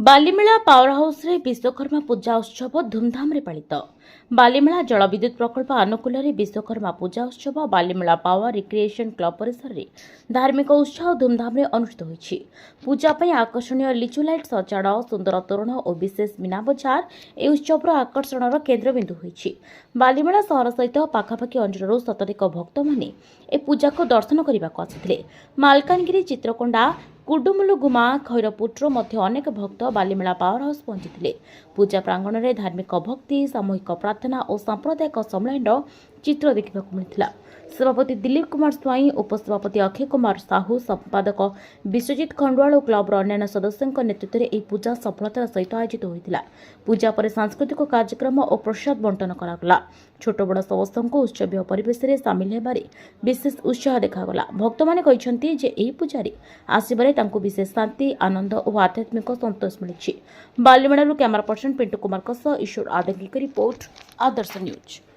Balimela power ହାଉସ୍ରେ ବିଶ୍ୱକର୍ମା ପୂଜା ଉତ୍ସବ ଧୁମ୍ଧାମ୍ରେ ପାଳିତ। ବାଲିମେଳା ଜଳବିଦ୍ୟୁତ୍ ପ୍ରକଳ୍ପ ଆନୁକୂଲ୍ୟରେ ବିଶ୍ୱକର୍ମା ପୂଜା ଉତ୍ସବ ବାଲିମେଳା ପାୱାର ରିକ୍ରିଏସନ୍ କ୍ଲବ ପରିସରରେ ଧାର୍ମିକ ଉତ୍ସାହ ଧୁମ୍ଧାମ୍ରେ ଅନୁଷ୍ଠିତ ହୋଇଛି। ପୂଜା ପାଇଁ ଆକର୍ଷଣୀୟ ଲିଚୁ ଲାଇଟ୍ ସଜାଡ଼, ସୁନ୍ଦର ତୋରଣ ଓ ବିଶେଷ ମୀନା ବଜାର ଏହି ଉତ୍ସବର ଆକର୍ଷଣର କେନ୍ଦ୍ରବିନ୍ଦୁ ହୋଇଛି। ବାଲିମେଳା ସହର ସହିତ ପାଖାପାଖି ଅଞ୍ଚଳରୁ ଶତାଧିକ ଭକ୍ତମାନେ ଏହି ପୂଜାକୁ ଦର୍ଶନ କରିବାକୁ ଆସିଥିଲେ। ମାଲକାନଗିରି, ଚିତ୍ରକୋଣ୍ଡା, କୁଡୁମୁଲୁଗୁମା, ଖଇରପୁଟରୁ ମଧ୍ୟ ଅନେକ ଭକ୍ତ ବାଲିମେଳା ପାୱାର ହାଉସ୍ ପହଞ୍ଚିଥିଲେ। ପୂଜା ପ୍ରାଙ୍ଗଣରେ ଧାର୍ମିକ ଭକ୍ତି, ସାମୂହିକ ପ୍ରାର୍ଥନା ଓ ସାମ୍ପ୍ରଦାୟିକ ସମ୍ମିଳନୀର ଚିତ୍ର ଦେଖିବାକୁ ମିଳିଥିଲା। ସଭାପତି ଦିଲ୍ଲୀପ କୁମାର ସ୍ୱାଇଁ, ଉପସଭାପତି ଅକ୍ଷୟ କୁମାର ସାହୁ, ସମ୍ପାଦକ ବିଶ୍ୱଜିତ ଖଣ୍ଡୁଆଳ ଓ କ୍ଲବର ଅନ୍ୟାନ୍ୟ ସଦସ୍ୟଙ୍କ ନେତୃତ୍ୱରେ ଏହି ପୂଜା ସଫଳତାର ସହିତ ଆୟୋଜିତ ହୋଇଥିଲା। ପୂଜା ପରେ ସାଂସ୍କୃତିକ କାର୍ଯ୍ୟକ୍ରମ ଓ ପ୍ରସାଦ ବଣ୍ଟନ କରାଗଲା। ଛୋଟ ବଡ଼ ସମସ୍ତଙ୍କୁ ଉତ୍ସବୀୟ ପରିବେଶରେ ସାମିଲ ହେବାରେ ବିଶେଷ ଉତ୍ସାହ ଦେଖାଗଲା। ଭକ୍ତମାନେ କହିଛନ୍ତି ଯେ ଏହି ପୂଜାରେ ଆସିବାରେ ତାଙ୍କୁ ବିଶେଷ ଶାନ୍ତି, ଆନନ୍ଦ ଓ ଆଧ୍ୟାତ୍ମିକ ସନ୍ତୋଷ ମିଳିଛି। ବାଲିମେଳାରୁ କ୍ୟାମେରା ପର୍ସନ ପିଣ୍ଟୁ କୁମାରଙ୍କ ସହ ଈଶ୍ୱର ଆଦଙ୍ଗିଙ୍କ ରିପୋର୍ଟ, ଆଦର୍ଶ ନ୍ୟୁଜ୍।